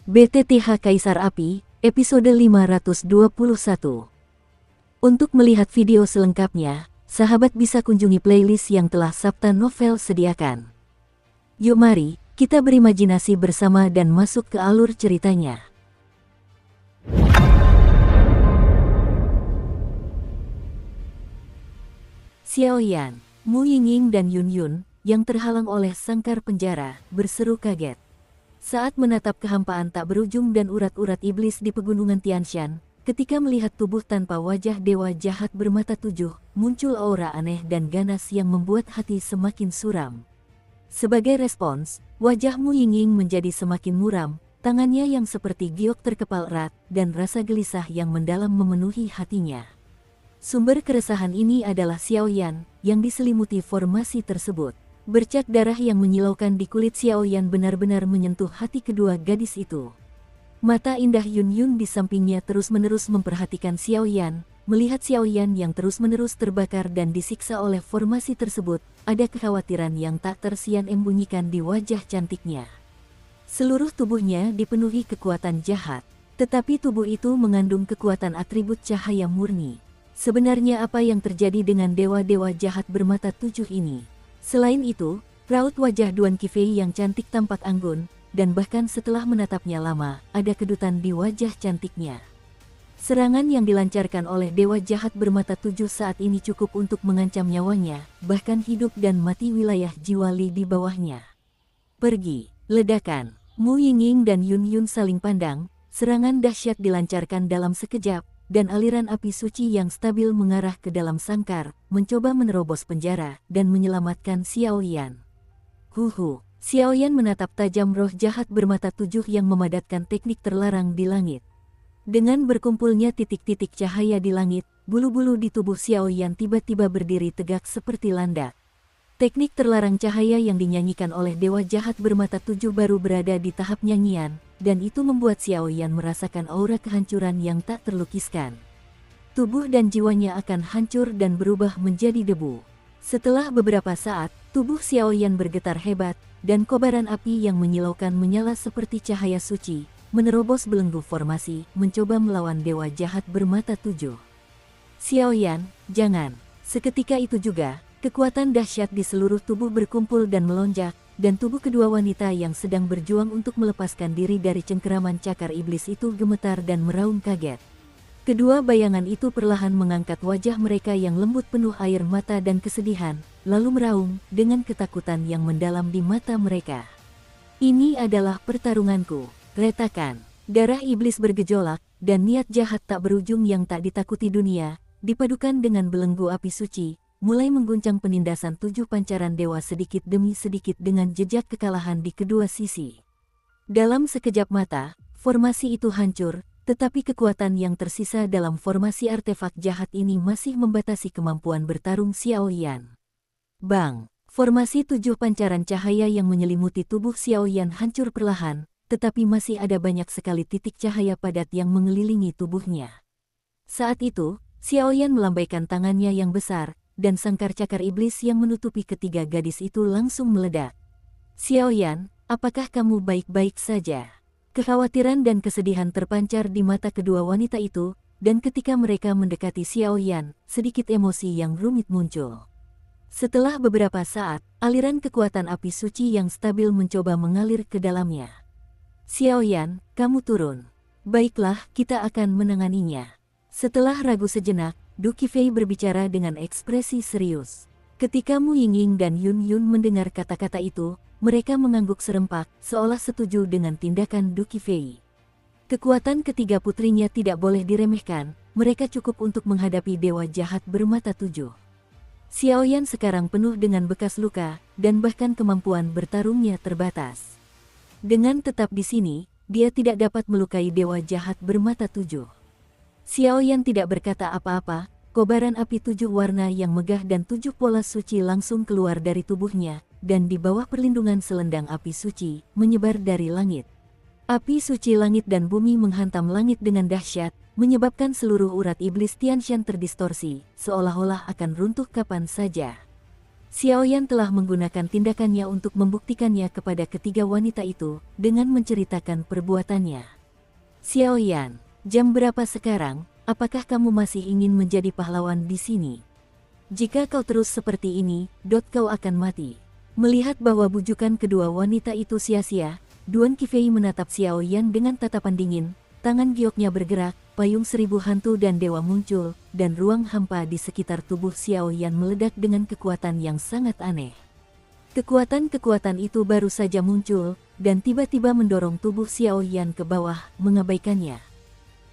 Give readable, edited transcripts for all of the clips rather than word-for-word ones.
BTTH Kaisar Api, episode 521. Untuk melihat video selengkapnya, sahabat bisa kunjungi playlist yang telah Sabta Novel sediakan. Yuk mari, kita berimajinasi bersama dan masuk ke alur ceritanya. Xiao Yan, Mu Yingying dan Yun Yun, yang terhalang oleh sangkar penjara, berseru kaget. Saat menatap kehampaan tak berujung dan urat-urat iblis di pegunungan Tianshan, ketika melihat tubuh tanpa wajah dewa jahat bermata tujuh, muncul aura aneh dan ganas yang membuat hati semakin suram. Sebagai respons, wajah Mu Yingying menjadi semakin muram, tangannya yang seperti giok terkepal erat, dan rasa gelisah yang mendalam memenuhi hatinya. Sumber keresahan ini adalah Xiao Yan, yang diselimuti formasi tersebut. Bercak darah yang menyilaukan di kulit Xiao Yan benar-benar menyentuh hati kedua gadis itu. Mata indah Yun Yun di sampingnya terus-menerus memperhatikan Xiao Yan. Melihat Xiao Yan yang terus-menerus terbakar dan disiksa oleh formasi tersebut, ada kekhawatiran yang tak tersian embunyikan di wajah cantiknya. Seluruh tubuhnya dipenuhi kekuatan jahat, tetapi tubuh itu mengandung kekuatan atribut cahaya murni. Sebenarnya apa yang terjadi dengan dewa-dewa jahat bermata tujuh ini? Selain itu, raut wajah Duan Qifei yang cantik tampak anggun, dan bahkan setelah menatapnya lama, ada kedutan di wajah cantiknya. Serangan yang dilancarkan oleh dewa jahat bermata tujuh saat ini cukup untuk mengancam nyawanya, bahkan hidup dan mati wilayah Jiwali di bawahnya. Pergi, ledakan. Mu Yingying dan Yun Yun saling pandang, serangan dahsyat dilancarkan dalam sekejap, dan aliran api suci yang stabil mengarah ke dalam sangkar, mencoba menerobos penjara, dan menyelamatkan Xiao Yan. Xiao Yan menatap tajam roh jahat bermata tujuh yang memadatkan teknik terlarang di langit. Dengan berkumpulnya titik-titik cahaya di langit, bulu-bulu di tubuh Xiao Yan tiba-tiba berdiri tegak seperti landak. Teknik terlarang cahaya yang dinyanyikan oleh dewa jahat bermata tujuh baru berada di tahap nyanyian, dan itu membuat Xiao Yan merasakan aura kehancuran yang tak terlukiskan. Tubuh dan jiwanya akan hancur dan berubah menjadi debu. Setelah beberapa saat, tubuh Xiao Yan bergetar hebat, dan kobaran api yang menyilaukan menyala seperti cahaya suci, menerobos belenggu formasi, mencoba melawan dewa jahat bermata tujuh. Xiao Yan, jangan! Seketika itu juga, kekuatan dahsyat di seluruh tubuh berkumpul dan melonjak, dan tubuh kedua wanita yang sedang berjuang untuk melepaskan diri dari cengkeraman cakar iblis itu gemetar dan meraung kaget. Kedua bayangan itu perlahan mengangkat wajah mereka yang lembut penuh air mata dan kesedihan, lalu meraung dengan ketakutan yang mendalam di mata mereka. Ini adalah pertarunganku, retakan. Darah iblis bergejolak, dan niat jahat tak berujung yang tak ditakuti dunia, dipadukan dengan belenggu api suci, mulai mengguncang penindasan tujuh pancaran dewa sedikit demi sedikit dengan jejak kekalahan di kedua sisi. Dalam sekejap mata, formasi itu hancur, tetapi kekuatan yang tersisa dalam formasi artefak jahat ini masih membatasi kemampuan bertarung Xiao Yan. Bang! Formasi tujuh pancaran cahaya yang menyelimuti tubuh Xiao Yan hancur perlahan, tetapi masih ada banyak sekali titik cahaya padat yang mengelilingi tubuhnya. Saat itu, Xiao Yan melambaikan tangannya yang besar, dan sangkar cakar iblis yang menutupi ketiga gadis itu langsung meledak. Xiao Yan, apakah kamu baik-baik saja? Kekhawatiran dan kesedihan terpancar di mata kedua wanita itu, dan ketika mereka mendekati Xiao Yan, sedikit emosi yang rumit muncul. Setelah beberapa saat, aliran kekuatan api suci yang stabil mencoba mengalir ke dalamnya. Xiao Yan, kamu turun. Baiklah, kita akan menanganinya. Setelah ragu sejenak, Du Qifei berbicara dengan ekspresi serius. Ketika Mu Yingying dan Yun Yun mendengar kata-kata itu, mereka mengangguk serempak, seolah setuju dengan tindakan Du Qifei. Kekuatan ketiga putrinya tidak boleh diremehkan, mereka cukup untuk menghadapi dewa jahat bermata tujuh. Xiao Yan sekarang penuh dengan bekas luka, dan bahkan kemampuan bertarungnya terbatas. Dengan tetap di sini, dia tidak dapat melukai dewa jahat bermata tujuh. Xiao Yan tidak berkata apa-apa, kobaran api tujuh warna yang megah dan tujuh pola suci langsung keluar dari tubuhnya, dan di bawah perlindungan selendang api suci, menyebar dari langit. Api suci langit dan bumi menghantam langit dengan dahsyat, menyebabkan seluruh urat iblis Tianshan terdistorsi, seolah-olah akan runtuh kapan saja. Xiaoyan telah menggunakan tindakannya untuk membuktikannya kepada ketiga wanita itu dengan menceritakan perbuatannya. Xiaoyan, jam berapa sekarang? Apakah kamu masih ingin menjadi pahlawan di sini? Jika kau terus seperti ini, kau akan mati. Melihat bahwa bujukan kedua wanita itu sia-sia, Duan Qifei menatap Xiaoyan dengan tatapan dingin, tangan gioknya bergerak, payung seribu hantu dan dewa muncul, dan ruang hampa di sekitar tubuh Xiaoyan meledak dengan kekuatan yang sangat aneh. Kekuatan-kekuatan itu baru saja muncul, dan tiba-tiba mendorong tubuh Xiaoyan ke bawah, mengabaikannya.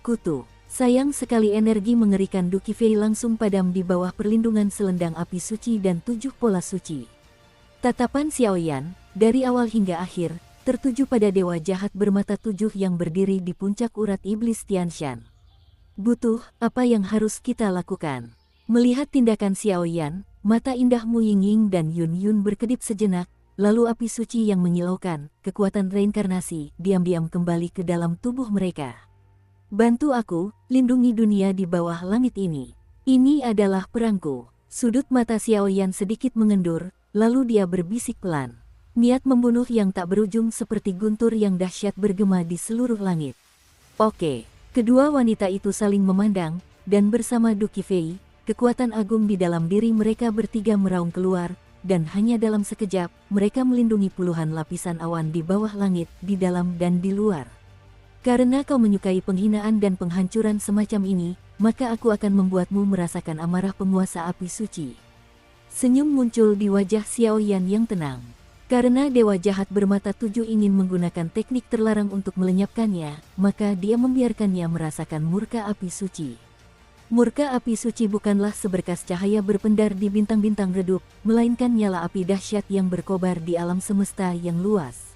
Kutu. Sayang sekali energi mengerikan Du Qifei langsung padam di bawah perlindungan selendang api suci dan 7 pola suci. Tatapan Xiaoyan, dari awal hingga akhir, tertuju pada dewa jahat bermata 7 yang berdiri di puncak urat iblis Tianshan. Butuh, apa yang harus kita lakukan? Melihat tindakan Xiaoyan, mata indah Mu Yingying dan Yun Yun berkedip sejenak, lalu api suci yang menyilaukan, kekuatan reinkarnasi, diam-diam kembali ke dalam tubuh mereka. Bantu aku, lindungi dunia di bawah langit ini. Ini adalah perangku. Sudut mata Xiaoyan sedikit mengendur, lalu dia berbisik pelan. Niat membunuh yang tak berujung seperti guntur yang dahsyat bergema di seluruh langit. Oke, kedua wanita itu saling memandang, dan bersama Du Qifei, kekuatan agung di dalam diri mereka bertiga meraung keluar, dan hanya dalam sekejap, mereka melindungi puluhan lapisan awan di bawah langit, di dalam dan di luar. Karena kau menyukai penghinaan dan penghancuran semacam ini, maka aku akan membuatmu merasakan amarah penguasa api suci. Senyum muncul di wajah Xiaoyan yang tenang. Karena dewa jahat bermata 7 ingin menggunakan teknik terlarang untuk melenyapkannya, maka dia membiarkannya merasakan murka api suci. Murka api suci bukanlah seberkas cahaya berpendar di bintang-bintang redup, melainkan nyala api dahsyat yang berkobar di alam semesta yang luas.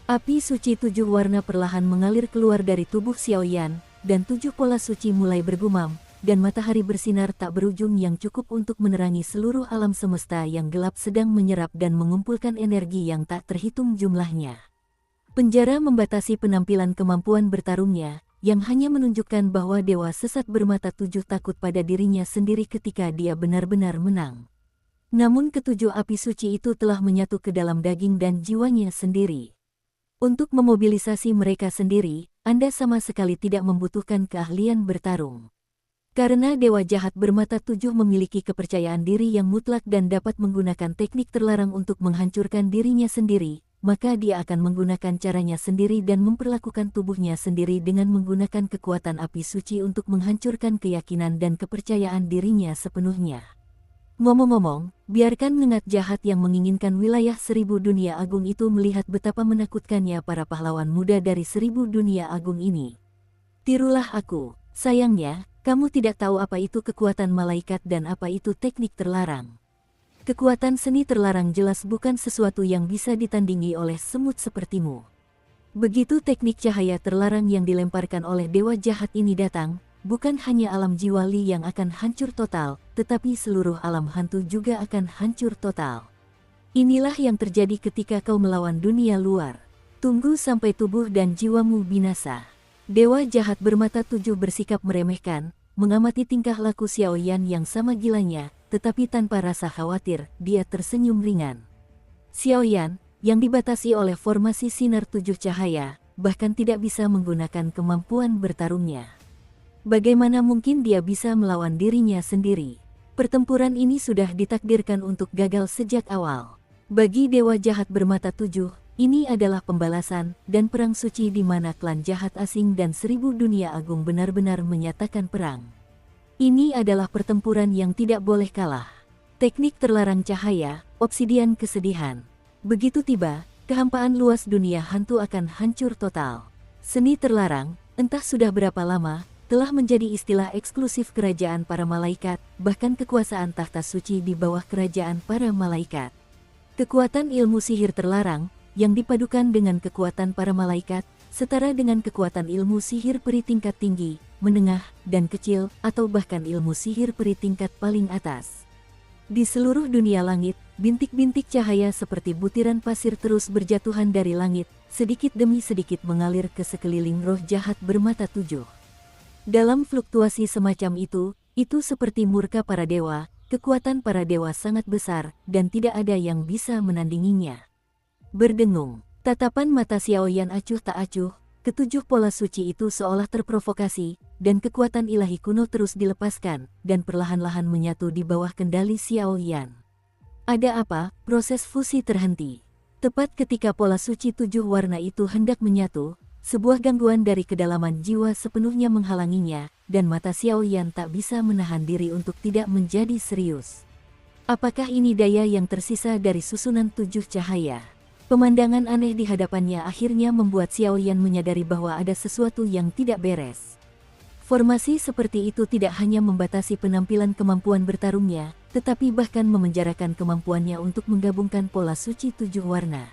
Api suci 7 warna perlahan mengalir keluar dari tubuh Xiaoyan, dan 7 pola suci mulai bergumam, dan matahari bersinar tak berujung yang cukup untuk menerangi seluruh alam semesta yang gelap sedang menyerap dan mengumpulkan energi yang tak terhitung jumlahnya. Penjara membatasi penampilan kemampuan bertarungnya, yang hanya menunjukkan bahwa dewa sesat bermata 7 takut pada dirinya sendiri ketika dia benar-benar menang. Namun ketujuh api suci itu telah menyatu ke dalam daging dan jiwanya sendiri. Untuk memobilisasi mereka sendiri, Anda sama sekali tidak membutuhkan keahlian bertarung. Karena dewa jahat bermata 7 memiliki kepercayaan diri yang mutlak dan dapat menggunakan teknik terlarang untuk menghancurkan dirinya sendiri, maka dia akan menggunakan caranya sendiri dan memperlakukan tubuhnya sendiri dengan menggunakan kekuatan api suci untuk menghancurkan keyakinan dan kepercayaan dirinya sepenuhnya. Ngomong-ngomong, biarkan ngengat jahat yang menginginkan wilayah 1000 dunia agung itu melihat betapa menakutkannya para pahlawan muda dari 1000 dunia agung ini. Tirulah aku. Sayangnya, kamu tidak tahu apa itu kekuatan malaikat dan apa itu teknik terlarang. Kekuatan seni terlarang jelas bukan sesuatu yang bisa ditandingi oleh semut sepertimu. Begitu teknik cahaya terlarang yang dilemparkan oleh dewa jahat ini datang, bukan hanya alam jiwa Li yang akan hancur total, tetapi seluruh alam hantu juga akan hancur total. Inilah yang terjadi ketika kau melawan dunia luar. Tunggu sampai tubuh dan jiwamu binasa. Dewa jahat bermata 7 bersikap meremehkan, mengamati tingkah laku Xiaoyan yang sama gilanya, tetapi tanpa rasa khawatir, dia tersenyum ringan. Xiaoyan, yang dibatasi oleh formasi sinar 7 cahaya, bahkan tidak bisa menggunakan kemampuan bertarungnya. Bagaimana mungkin dia bisa melawan dirinya sendiri? Pertempuran ini sudah ditakdirkan untuk gagal sejak awal. Bagi dewa jahat bermata 7, ini adalah pembalasan dan perang suci di mana klan jahat asing dan 1000 dunia agung benar-benar menyatakan perang. Ini adalah pertempuran yang tidak boleh kalah. Teknik terlarang cahaya, obsidian kesedihan. Begitu tiba, kehampaan luas dunia hantu akan hancur total. Seni terlarang, entah sudah berapa lama, telah menjadi istilah eksklusif kerajaan para malaikat, bahkan kekuasaan tahta suci di bawah kerajaan para malaikat. Kekuatan ilmu sihir terlarang, yang dipadukan dengan kekuatan para malaikat, setara dengan kekuatan ilmu sihir peri tingkat tinggi, menengah, dan kecil, atau bahkan ilmu sihir peri tingkat paling atas. Di seluruh dunia langit, bintik-bintik cahaya seperti butiran pasir terus berjatuhan dari langit, sedikit demi sedikit mengalir ke sekeliling roh jahat bermata 7. Dalam fluktuasi semacam itu seperti murka para dewa, kekuatan para dewa sangat besar, dan tidak ada yang bisa menandinginya. Berdengung, tatapan mata Xiaoyan acuh tak acuh, ketujuh pola suci itu seolah terprovokasi, dan kekuatan ilahi kuno terus dilepaskan, dan perlahan-lahan menyatu di bawah kendali Xiaoyan. Ada apa? Proses fusi terhenti. Tepat ketika pola suci tujuh warna itu hendak menyatu, sebuah gangguan dari kedalaman jiwa sepenuhnya menghalanginya, dan mata Xiaoyan tak bisa menahan diri untuk tidak menjadi serius. Apakah ini daya yang tersisa dari susunan tujuh cahaya? Pemandangan aneh di hadapannya akhirnya membuat Xiaoyan menyadari bahwa ada sesuatu yang tidak beres. Formasi seperti itu tidak hanya membatasi penampilan kemampuan bertarungnya, tetapi bahkan memenjarakan kemampuannya untuk menggabungkan pola suci tujuh warna.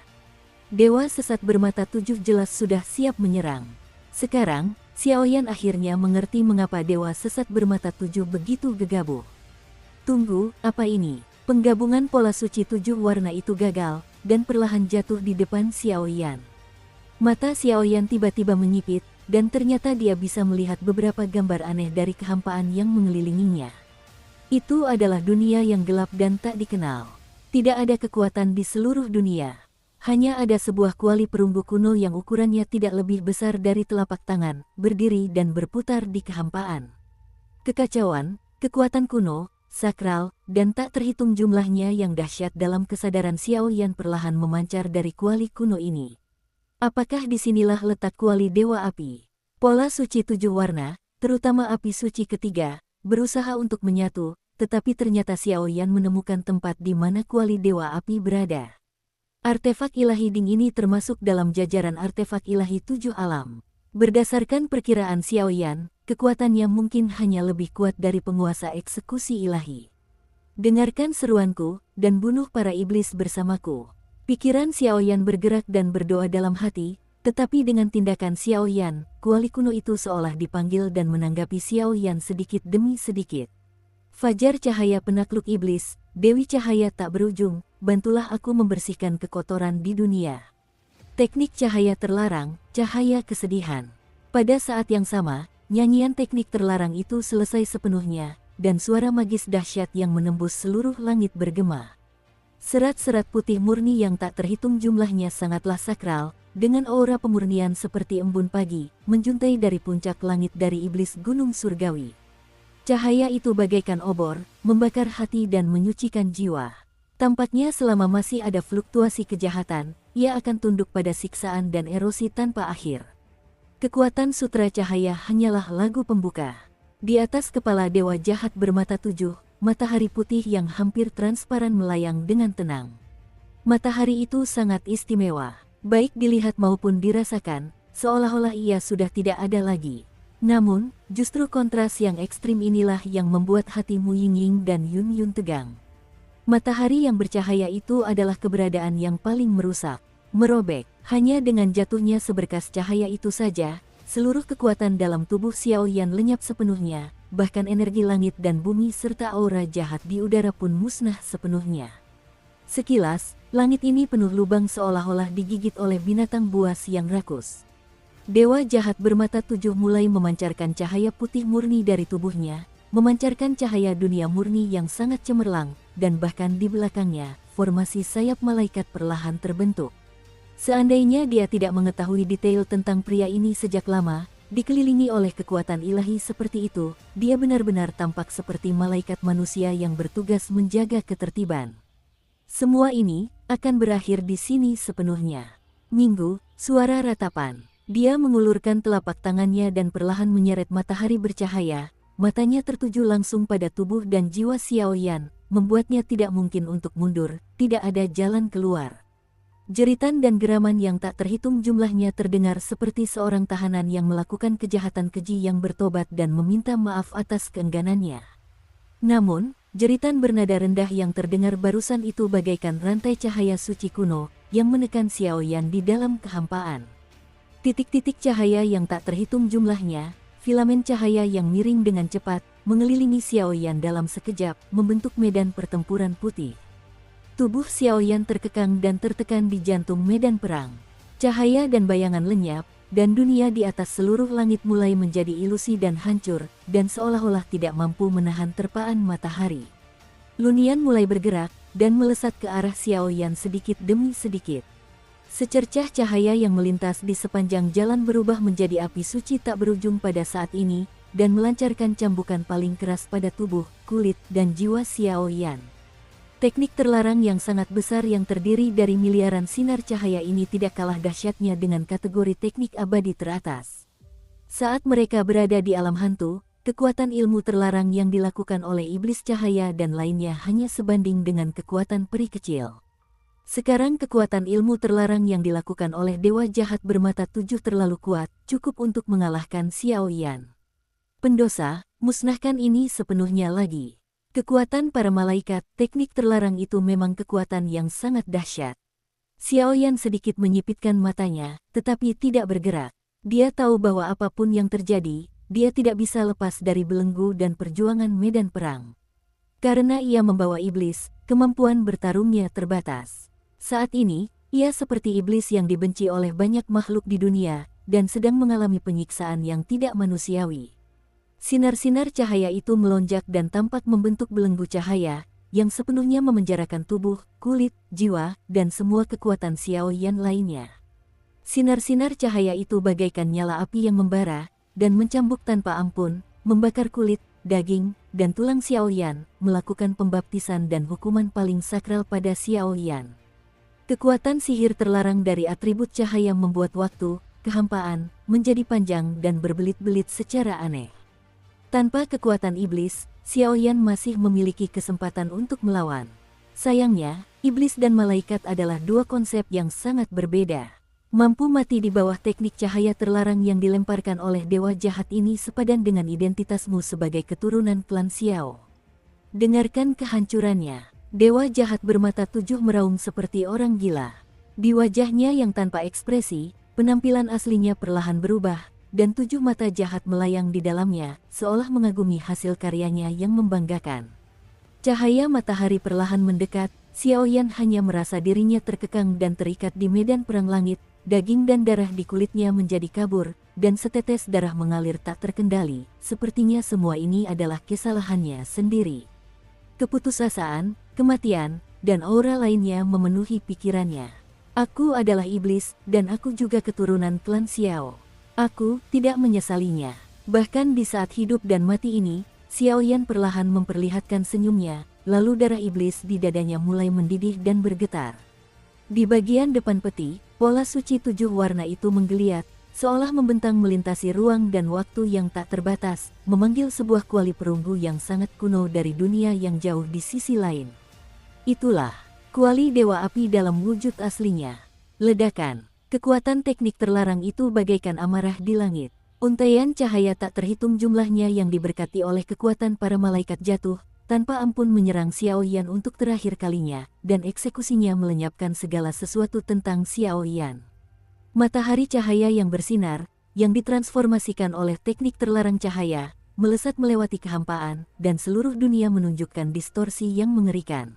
Dewa sesat bermata tujuh jelas sudah siap menyerang. Sekarang, Xiaoyan akhirnya mengerti mengapa dewa sesat bermata tujuh begitu gegabah. Tunggu, apa ini? Penggabungan pola suci tujuh warna itu gagal, dan perlahan jatuh di depan Xiaoyan. Mata Xiaoyan tiba-tiba menyipit, dan ternyata dia bisa melihat beberapa gambar aneh dari kehampaan yang mengelilinginya. Itu adalah dunia yang gelap dan tak dikenal. Tidak ada kekuatan di seluruh dunia. Hanya ada sebuah kuali perunggu kuno yang ukurannya tidak lebih besar dari telapak tangan, berdiri dan berputar di kehampaan. Kekacauan, kekuatan kuno, sakral, dan tak terhitung jumlahnya yang dahsyat dalam kesadaran Xiaoyan perlahan memancar dari kuali kuno ini. Apakah disinilah letak kuali Dewa Api? Pola suci tujuh warna, terutama api suci ketiga, berusaha untuk menyatu, tetapi ternyata Xiaoyan menemukan tempat di mana kuali Dewa Api berada. Artefak ilahi Ding ini termasuk dalam jajaran artefak ilahi tujuh alam. Berdasarkan perkiraan Xiaoyan, kekuatannya mungkin hanya lebih kuat dari penguasa eksekusi ilahi. Dengarkan seruanku, dan bunuh para iblis bersamaku. Pikiran Xiaoyan bergerak dan berdoa dalam hati, tetapi dengan tindakan Xiaoyan, kuali kuno itu seolah dipanggil dan menanggapi Xiaoyan sedikit demi sedikit. Fajar cahaya penakluk iblis, Dewi cahaya tak berujung, bantulah aku membersihkan kekotoran di dunia. Teknik cahaya terlarang, cahaya kesedihan. Pada saat yang sama, nyanyian teknik terlarang itu selesai sepenuhnya, dan suara magis dahsyat yang menembus seluruh langit bergema. Serat-serat putih murni yang tak terhitung jumlahnya sangatlah sakral, dengan aura pemurnian seperti embun pagi, menjuntai dari puncak langit dari iblis gunung surgawi. Cahaya itu bagaikan obor, membakar hati dan menyucikan jiwa. Tampaknya selama masih ada fluktuasi kejahatan, ia akan tunduk pada siksaan dan erosi tanpa akhir. Kekuatan sutra cahaya hanyalah lagu pembuka. Di atas kepala dewa jahat bermata tujuh, matahari putih yang hampir transparan melayang dengan tenang. Matahari itu sangat istimewa, baik dilihat maupun dirasakan, seolah-olah ia sudah tidak ada lagi. Namun, justru kontras yang ekstrim inilah yang membuat hati Mu Yingying dan Yun Yun tegang. Matahari yang bercahaya itu adalah keberadaan yang paling merusak, merobek. Hanya dengan jatuhnya seberkas cahaya itu saja, seluruh kekuatan dalam tubuh Xiaoyan lenyap sepenuhnya, bahkan energi langit dan bumi serta aura jahat di udara pun musnah sepenuhnya. Sekilas, langit ini penuh lubang seolah-olah digigit oleh binatang buas yang rakus. Dewa jahat bermata tujuh mulai memancarkan cahaya putih murni dari tubuhnya, memancarkan cahaya dunia murni yang sangat cemerlang, dan bahkan di belakangnya, formasi sayap malaikat perlahan terbentuk. Seandainya dia tidak mengetahui detail tentang pria ini sejak lama, dikelilingi oleh kekuatan ilahi seperti itu, dia benar-benar tampak seperti malaikat manusia yang bertugas menjaga ketertiban. Semua ini akan berakhir di sini sepenuhnya. Minggu, suara ratapan. Dia mengulurkan telapak tangannya dan perlahan menyeret matahari bercahaya, matanya tertuju langsung pada tubuh dan jiwa Xiaoyan, membuatnya tidak mungkin untuk mundur, tidak ada jalan keluar. Jeritan dan geraman yang tak terhitung jumlahnya terdengar seperti seorang tahanan yang melakukan kejahatan keji yang bertobat dan meminta maaf atas keengganannya. Namun, jeritan bernada rendah yang terdengar barusan itu bagaikan rantai cahaya suci kuno, yang menekan Xiaoyan di dalam kehampaan. Titik-titik cahaya yang tak terhitung jumlahnya, filamen cahaya yang miring dengan cepat, mengelilingi Xiaoyan dalam sekejap, membentuk medan pertempuran putih. Tubuh Xiaoyan terkekang dan tertekan di jantung medan perang. Cahaya dan bayangan lenyap, dan dunia di atas seluruh langit mulai menjadi ilusi dan hancur, dan seolah-olah tidak mampu menahan terpaan matahari. Lunian mulai bergerak dan melesat ke arah Xiao Yan sedikit demi sedikit. Secercah cahaya yang melintas di sepanjang jalan berubah menjadi api suci tak berujung pada saat ini, dan melancarkan cambukan paling keras pada tubuh, kulit, dan jiwa Xiao Yan. Teknik terlarang yang sangat besar yang terdiri dari miliaran sinar cahaya ini tidak kalah dahsyatnya dengan kategori teknik abadi teratas. Saat mereka berada di alam hantu, kekuatan ilmu terlarang yang dilakukan oleh iblis cahaya dan lainnya hanya sebanding dengan kekuatan peri kecil. Sekarang kekuatan ilmu terlarang yang dilakukan oleh Dewa Jahat Bermata Tujuh terlalu kuat, cukup untuk mengalahkan Xiao Yan. Pendosa, musnahkan ini sepenuhnya lagi. Kekuatan para malaikat, teknik terlarang itu memang kekuatan yang sangat dahsyat. Xiao Yan sedikit menyipitkan matanya, tetapi tidak bergerak. Dia tahu bahwa apapun yang terjadi, dia tidak bisa lepas dari belenggu dan perjuangan medan perang. Karena ia membawa iblis, kemampuan bertarungnya terbatas. Saat ini, ia seperti iblis yang dibenci oleh banyak makhluk di dunia, dan sedang mengalami penyiksaan yang tidak manusiawi. Sinar-sinar cahaya itu melonjak dan tampak membentuk belenggu cahaya, yang sepenuhnya memenjarakan tubuh, kulit, jiwa, dan semua kekuatan Xiao Yan lainnya. Sinar-sinar cahaya itu bagaikan nyala api yang membara, dan mencambuk tanpa ampun, membakar kulit, daging, dan tulang Xiao Yan, melakukan pembaptisan dan hukuman paling sakral pada Xiao Yan. Kekuatan sihir terlarang dari atribut cahaya membuat waktu, kehampaan, menjadi panjang dan berbelit-belit secara aneh. Tanpa kekuatan iblis, Xiao Yan masih memiliki kesempatan untuk melawan. Sayangnya, iblis dan malaikat adalah dua konsep yang sangat berbeda. Mampu mati di bawah teknik cahaya terlarang yang dilemparkan oleh Dewa Jahat ini sepadan dengan identitasmu sebagai keturunan klan Xiao. Dengarkan kehancurannya. Dewa Jahat Bermata Tujuh meraung seperti orang gila. Di wajahnya yang tanpa ekspresi, penampilan aslinya perlahan berubah, dan tujuh mata jahat melayang di dalamnya, seolah mengagumi hasil karyanya yang membanggakan. Cahaya matahari perlahan mendekat, Xiao Yan hanya merasa dirinya terkekang dan terikat di medan perang langit. Daging dan darah di kulitnya menjadi kabur, dan setetes darah mengalir tak terkendali. Sepertinya semua ini adalah kesalahannya sendiri. Keputusasaan, kematian, dan aura lainnya memenuhi pikirannya. Aku adalah iblis, dan aku juga keturunan klan Xiao. Aku tidak menyesalinya. Bahkan di saat hidup dan mati ini, Xiao Yan perlahan memperlihatkan senyumnya, lalu darah iblis di dadanya mulai mendidih dan bergetar. Di bagian depan peti, pola suci tujuh warna itu menggeliat, seolah membentang melintasi ruang dan waktu yang tak terbatas, memanggil sebuah kuali perunggu yang sangat kuno dari dunia yang jauh di sisi lain. Itulah, kuali Dewa Api dalam wujud aslinya. Ledakan, kekuatan teknik terlarang itu bagaikan amarah di langit. Untaian cahaya tak terhitung jumlahnya yang diberkati oleh kekuatan para malaikat jatuh, tanpa ampun menyerang Xiao Yan untuk terakhir kalinya, dan eksekusinya melenyapkan segala sesuatu tentang Xiao Yan. Matahari cahaya yang bersinar, yang ditransformasikan oleh teknik terlarang cahaya, melesat melewati kehampaan, dan seluruh dunia menunjukkan distorsi yang mengerikan.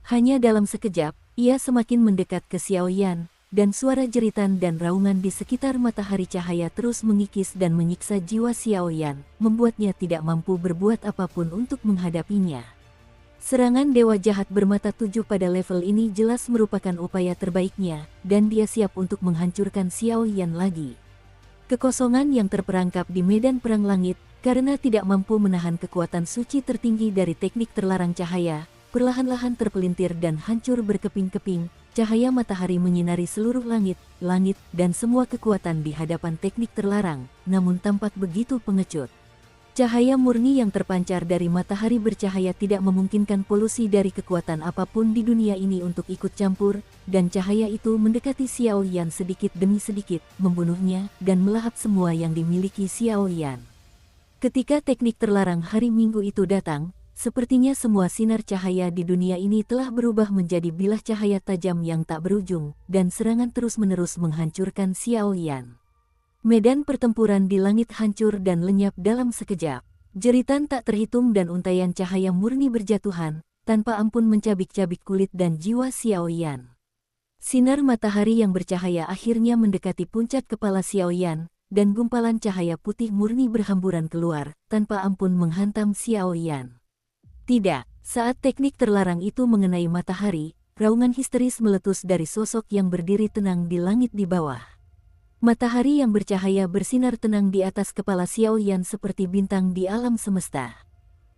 Hanya dalam sekejap, ia semakin mendekat ke Xiao Yan, dan suara jeritan dan raungan di sekitar matahari cahaya terus mengikis dan menyiksa jiwa Xiao Yan, membuatnya tidak mampu berbuat apapun untuk menghadapinya. Serangan Dewa Jahat Bermata Tujuh pada level ini jelas merupakan upaya terbaiknya, dan dia siap untuk menghancurkan Xiao Yan lagi. Kekosongan yang terperangkap di medan perang langit, karena tidak mampu menahan kekuatan suci tertinggi dari teknik terlarang cahaya, perlahan-lahan terpelintir dan hancur berkeping-keping. Cahaya matahari menyinari seluruh langit, dan semua kekuatan di hadapan teknik terlarang, namun tampak begitu pengecut. Cahaya murni yang terpancar dari matahari bercahaya tidak memungkinkan polusi dari kekuatan apapun di dunia ini untuk ikut campur, dan cahaya itu mendekati Xiao Yan sedikit demi sedikit, membunuhnya, dan melahap semua yang dimiliki Xiao Yan. Ketika teknik terlarang hari Minggu itu datang, sepertinya semua sinar cahaya di dunia ini telah berubah menjadi bilah cahaya tajam yang tak berujung, dan serangan terus-menerus menghancurkan Xiao Yan. Medan pertempuran di langit hancur dan lenyap dalam sekejap. Jeritan tak terhitung dan untaian cahaya murni berjatuhan, tanpa ampun mencabik-cabik kulit dan jiwa Xiao Yan. Sinar matahari yang bercahaya akhirnya mendekati puncak kepala Xiao Yan, dan gumpalan cahaya putih murni berhamburan keluar, tanpa ampun menghantam Xiao Yan. Tidak, saat teknik terlarang itu mengenai matahari, raungan histeris meletus dari sosok yang berdiri tenang di langit di bawah. Matahari yang bercahaya bersinar tenang di atas kepala Xiao Yan seperti bintang di alam semesta.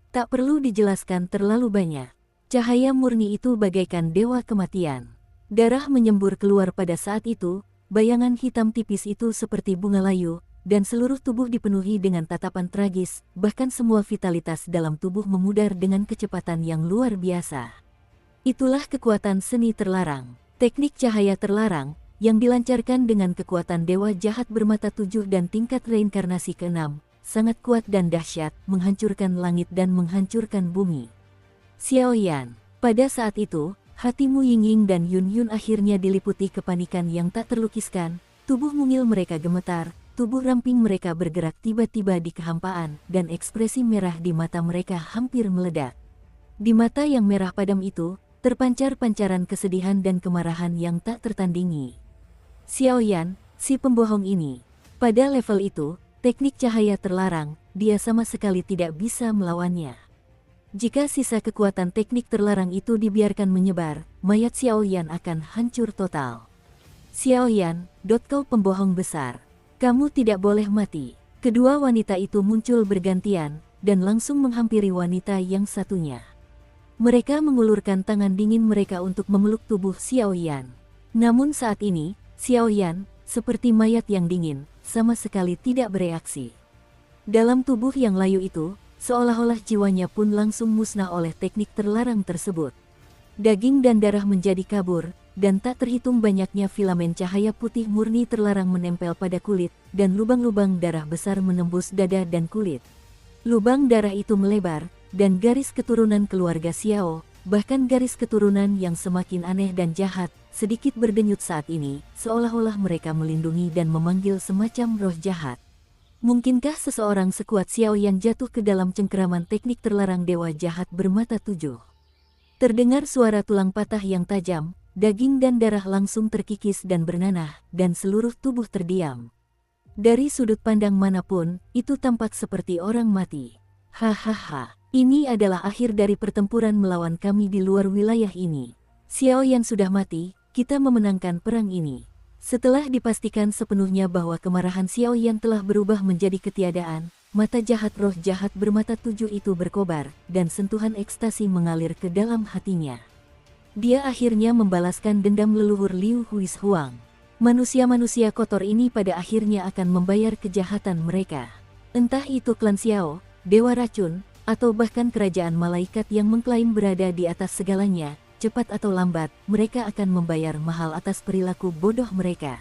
Tak perlu dijelaskan terlalu banyak. Cahaya murni itu bagaikan dewa kematian. Darah menyembur keluar pada saat itu, bayangan hitam tipis itu seperti bunga layu, dan seluruh tubuh dipenuhi dengan tatapan tragis, bahkan semua vitalitas dalam tubuh memudar dengan kecepatan yang luar biasa. Itulah kekuatan seni terlarang, teknik cahaya terlarang, yang dilancarkan dengan kekuatan dewa jahat bermata 7 dan tingkat reinkarnasi ke-6, sangat kuat dan dahsyat, menghancurkan langit dan menghancurkan bumi. Xiao Yan, pada saat itu, hati Mu Yingying dan Yun Yun akhirnya diliputi kepanikan yang tak terlukiskan, tubuh mungil mereka gemetar, tubuh ramping mereka bergerak tiba-tiba di kehampaan, dan ekspresi merah di mata mereka hampir meledak. Di mata yang merah padam itu, terpancar pancaran kesedihan dan kemarahan yang tak tertandingi. Xiao Yan, si pembohong ini, pada level itu, teknik cahaya terlarang, dia sama sekali tidak bisa melawannya. Jika sisa kekuatan teknik terlarang itu dibiarkan menyebar, mayat Xiao Yan akan hancur total. Xiao Yan, kau pembohong besar. Kamu tidak boleh mati. Kedua wanita itu muncul bergantian, dan langsung menghampiri wanita yang satunya. Mereka mengulurkan tangan dingin mereka untuk memeluk tubuh Xiao Yan. Namun saat ini, Xiao Yan, seperti mayat yang dingin, sama sekali tidak bereaksi. Dalam tubuh yang layu itu, seolah-olah jiwanya pun langsung musnah oleh teknik terlarang tersebut. Daging dan darah menjadi kabur, dan tak terhitung banyaknya filamen cahaya putih murni terlarang menempel pada kulit, dan lubang-lubang darah besar menembus dada dan kulit. Lubang darah itu melebar, dan garis keturunan keluarga Xiao, bahkan garis keturunan yang semakin aneh dan jahat, sedikit berdenyut saat ini, seolah-olah mereka melindungi dan memanggil semacam roh jahat. Mungkinkah seseorang sekuat Xiao yang jatuh ke dalam cengkeraman teknik terlarang dewa jahat bermata 7? Terdengar suara tulang patah yang tajam, daging dan darah langsung terkikis dan bernanah, dan seluruh tubuh terdiam. Dari sudut pandang manapun, itu tampak seperti orang mati. Hahaha, ini adalah akhir dari pertempuran melawan kami di luar wilayah ini. Xiao yang sudah mati, kita memenangkan perang ini. Setelah dipastikan sepenuhnya bahwa kemarahan Xiao Yan telah berubah menjadi ketiadaan, mata jahat roh jahat bermata 7 itu berkobar, dan sentuhan ekstasi mengalir ke dalam hatinya. Dia akhirnya membalaskan dendam leluhur Liu Huishuang. Manusia-manusia kotor ini pada akhirnya akan membayar kejahatan mereka. Entah itu klan Xiao, Dewa Racun, atau bahkan kerajaan malaikat yang mengklaim berada di atas segalanya, cepat atau lambat, mereka akan membayar mahal atas perilaku bodoh mereka.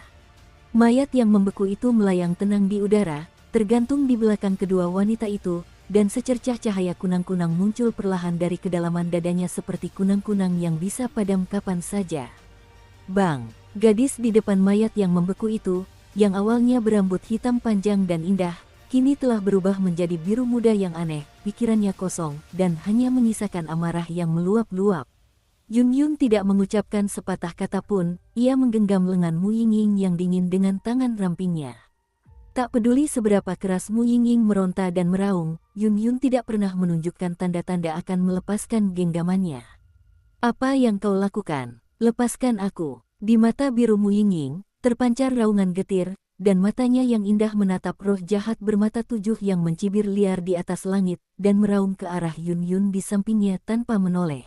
Mayat yang membeku itu melayang tenang di udara, tergantung di belakang kedua wanita itu, dan secercah cahaya kunang-kunang muncul perlahan dari kedalaman dadanya seperti kunang-kunang yang bisa padam kapan saja. Bang! Gadis di depan mayat yang membeku itu, yang awalnya berambut hitam panjang dan indah, kini telah berubah menjadi biru muda yang aneh, pikirannya kosong, dan hanya menyisakan amarah yang meluap-luap. Yun Yun tidak mengucapkan sepatah kata pun, ia menggenggam lengan Mu Yingying yang dingin dengan tangan rampingnya. Tak peduli seberapa keras Mu Yingying meronta dan meraung, Yun Yun tidak pernah menunjukkan tanda-tanda akan melepaskan genggamannya. Apa yang kau lakukan? Lepaskan aku. Di mata biru Mu Yingying, terpancar raungan getir, dan matanya yang indah menatap roh jahat bermata 7 yang mencibir liar di atas langit, dan meraung ke arah Yun Yun di sampingnya tanpa menoleh.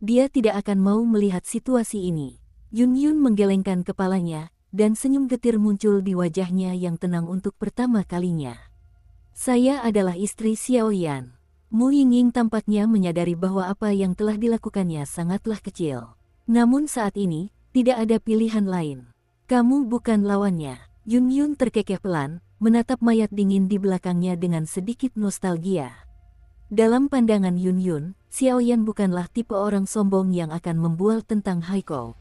Dia tidak akan mau melihat situasi ini. Yun Yun menggelengkan kepalanya, dan senyum getir muncul di wajahnya yang tenang untuk pertama kalinya. Saya adalah istri Xiao Yan. Mu Yingying tampaknya menyadari bahwa apa yang telah dilakukannya sangatlah kecil. Namun saat ini, tidak ada pilihan lain. Kamu bukan lawannya. Yun Yun terkekeh pelan, menatap mayat dingin di belakangnya dengan sedikit nostalgia. Dalam pandangan Yun Yun, Xiao Yan bukanlah tipe orang sombong yang akan membual tentang Haiko.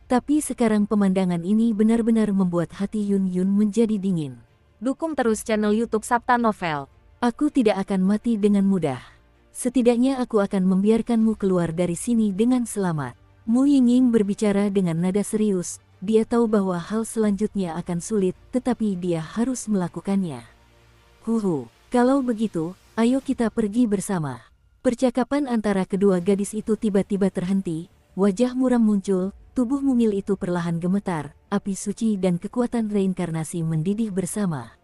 Tapi sekarang pemandangan ini benar-benar membuat hati Yun Yun menjadi dingin. Dukung terus channel YouTube Sabta Novel. Aku tidak akan mati dengan mudah. Setidaknya aku akan membiarkanmu keluar dari sini dengan selamat. Mu Yingying berbicara dengan nada serius, dia tahu bahwa hal selanjutnya akan sulit, tetapi dia harus melakukannya. Huhu, kalau begitu, ayo kita pergi bersama. Percakapan antara kedua gadis itu tiba-tiba terhenti, wajah muram muncul, tubuh mungil itu perlahan gemetar, api suci dan kekuatan reinkarnasi mendidih bersama.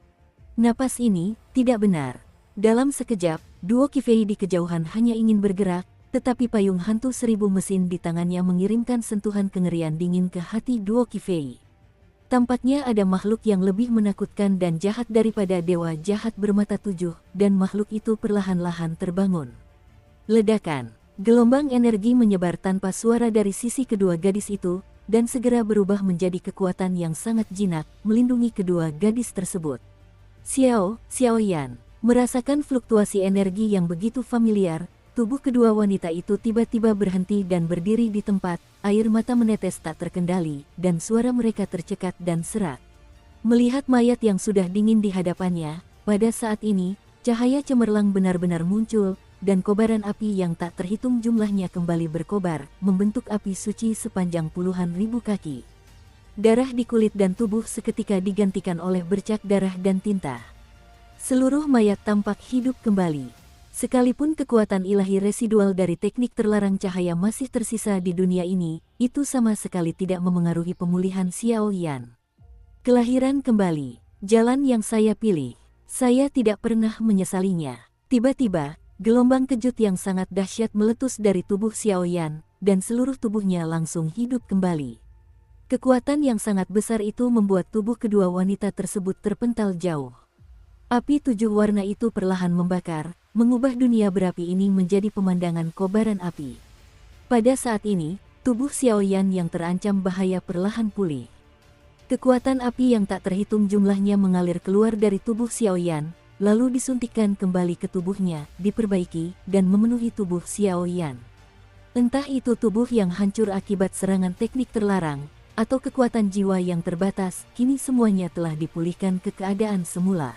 Napas ini tidak benar. Dalam sekejap, duo Qifei di kejauhan hanya ingin bergerak, tetapi payung hantu 1000 mesin di tangannya mengirimkan sentuhan kengerian dingin ke hati duo Qifei. Tampaknya ada makhluk yang lebih menakutkan dan jahat daripada dewa jahat bermata 7, dan makhluk itu perlahan-lahan terbangun. Ledakan, gelombang energi menyebar tanpa suara dari sisi kedua gadis itu, dan segera berubah menjadi kekuatan yang sangat jinak, melindungi kedua gadis tersebut. Xiao Yan, merasakan fluktuasi energi yang begitu familiar, tubuh kedua wanita itu tiba-tiba berhenti dan berdiri di tempat, air mata menetes tak terkendali, dan suara mereka tercekat dan serak. Melihat mayat yang sudah dingin di hadapannya, pada saat ini, cahaya cemerlang benar-benar muncul, dan kobaran api yang tak terhitung jumlahnya kembali berkobar, membentuk api suci sepanjang puluhan ribu kaki. Darah di kulit dan tubuh seketika digantikan oleh bercak darah dan tinta. Seluruh mayat tampak hidup kembali. Sekalipun kekuatan ilahi residual dari teknik terlarang cahaya masih tersisa di dunia ini, itu sama sekali tidak memengaruhi pemulihan Xiao Yan. Kelahiran kembali, jalan yang saya pilih. Saya tidak pernah menyesalinya. Tiba-tiba, gelombang kejut yang sangat dahsyat meletus dari tubuh Xiao Yan, dan seluruh tubuhnya langsung hidup kembali. Kekuatan yang sangat besar itu membuat tubuh kedua wanita tersebut terpental jauh. Api 7 warna itu perlahan membakar, mengubah dunia berapi ini menjadi pemandangan kobaran api. Pada saat ini, tubuh Xiao Yan yang terancam bahaya perlahan pulih. Kekuatan api yang tak terhitung jumlahnya mengalir keluar dari tubuh Xiao Yan, lalu disuntikkan kembali ke tubuhnya, diperbaiki, dan memenuhi tubuh Xiao Yan. Entah itu tubuh yang hancur akibat serangan teknik terlarang, atau kekuatan jiwa yang terbatas, kini semuanya telah dipulihkan ke keadaan semula.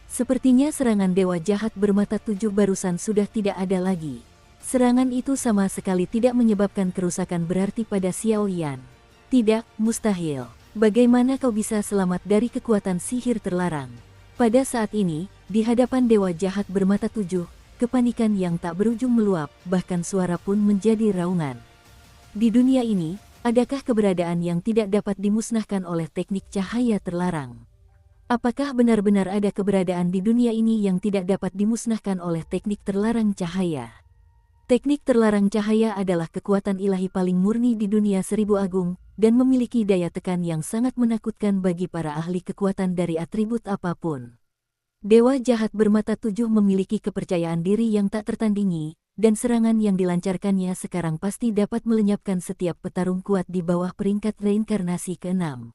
Sepertinya serangan dewa jahat bermata 7 barusan sudah tidak ada lagi. Serangan itu sama sekali tidak menyebabkan kerusakan berarti pada Xiao Yan. Tidak, mustahil. Bagaimana kau bisa selamat dari kekuatan sihir terlarang? Pada saat ini, di hadapan dewa jahat bermata 7, kepanikan yang tak berujung meluap, bahkan suara pun menjadi raungan. Di dunia ini, adakah keberadaan yang tidak dapat dimusnahkan oleh teknik cahaya terlarang? Apakah benar-benar ada keberadaan di dunia ini yang tidak dapat dimusnahkan oleh teknik terlarang cahaya? Teknik terlarang cahaya adalah kekuatan ilahi paling murni di dunia 1000 agung, dan memiliki daya tekan yang sangat menakutkan bagi para ahli kekuatan dari atribut apapun. Dewa jahat bermata 7 memiliki kepercayaan diri yang tak tertandingi, dan serangan yang dilancarkannya sekarang pasti dapat melenyapkan setiap petarung kuat di bawah peringkat reinkarnasi ke-6.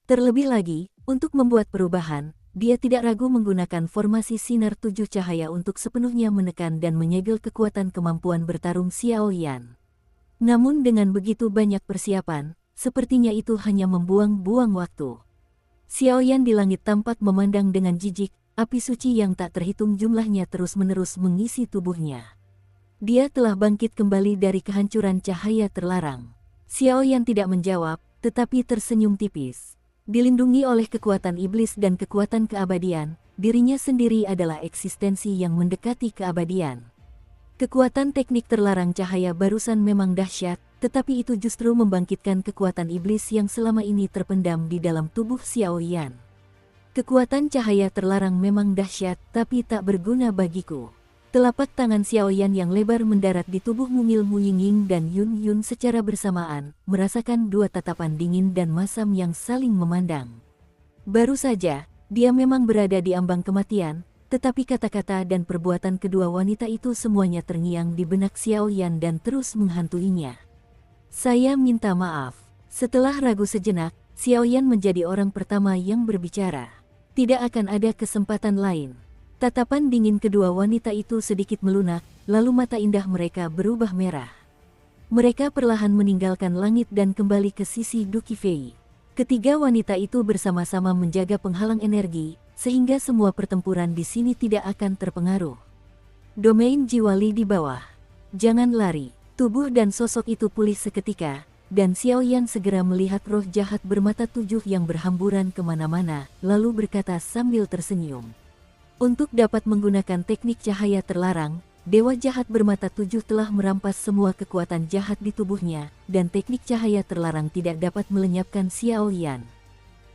Terlebih lagi, untuk membuat perubahan, dia tidak ragu menggunakan formasi sinar 7 cahaya untuk sepenuhnya menekan dan menyegel kekuatan kemampuan bertarung Xiao Yan. Namun dengan begitu banyak persiapan, sepertinya itu hanya membuang-buang waktu. Xiao Yan di langit tampak memandang dengan jijik, api suci yang tak terhitung jumlahnya terus-menerus mengisi tubuhnya. Dia telah bangkit kembali dari kehancuran cahaya terlarang. Xiao Yan tidak menjawab, tetapi tersenyum tipis. Dilindungi oleh kekuatan iblis dan kekuatan keabadian, dirinya sendiri adalah eksistensi yang mendekati keabadian. Kekuatan teknik terlarang cahaya barusan memang dahsyat, tetapi itu justru membangkitkan kekuatan iblis yang selama ini terpendam di dalam tubuh Xiao Yan. Kekuatan cahaya terlarang memang dahsyat, tapi tak berguna bagiku. Telapak tangan Xiao Yan yang lebar mendarat di tubuh mungil Mu Yingying dan Yun Yun secara bersamaan, merasakan dua tatapan dingin dan masam yang saling memandang. Baru saja, dia memang berada di ambang kematian, tetapi kata-kata dan perbuatan kedua wanita itu semuanya terngiang di benak Xiao Yan dan terus menghantuinya. Saya minta maaf. Setelah ragu sejenak, Xiao Yan menjadi orang pertama yang berbicara. Tidak akan ada kesempatan lain. Tatapan dingin kedua wanita itu sedikit melunak, lalu mata indah mereka berubah merah. Mereka perlahan meninggalkan langit dan kembali ke sisi Du Qifei. Ketiga wanita itu bersama-sama menjaga penghalang energi, sehingga semua pertempuran di sini tidak akan terpengaruh. Domain jiwali di bawah. Jangan lari. Tubuh dan sosok itu pulih seketika, dan Xiao Yan segera melihat roh jahat bermata 7 yang berhamburan kemana-mana, lalu berkata sambil tersenyum. Untuk dapat menggunakan teknik cahaya terlarang, Dewa jahat bermata tujuh telah merampas semua kekuatan jahat di tubuhnya, dan teknik cahaya terlarang tidak dapat melenyapkan Xiao Yan.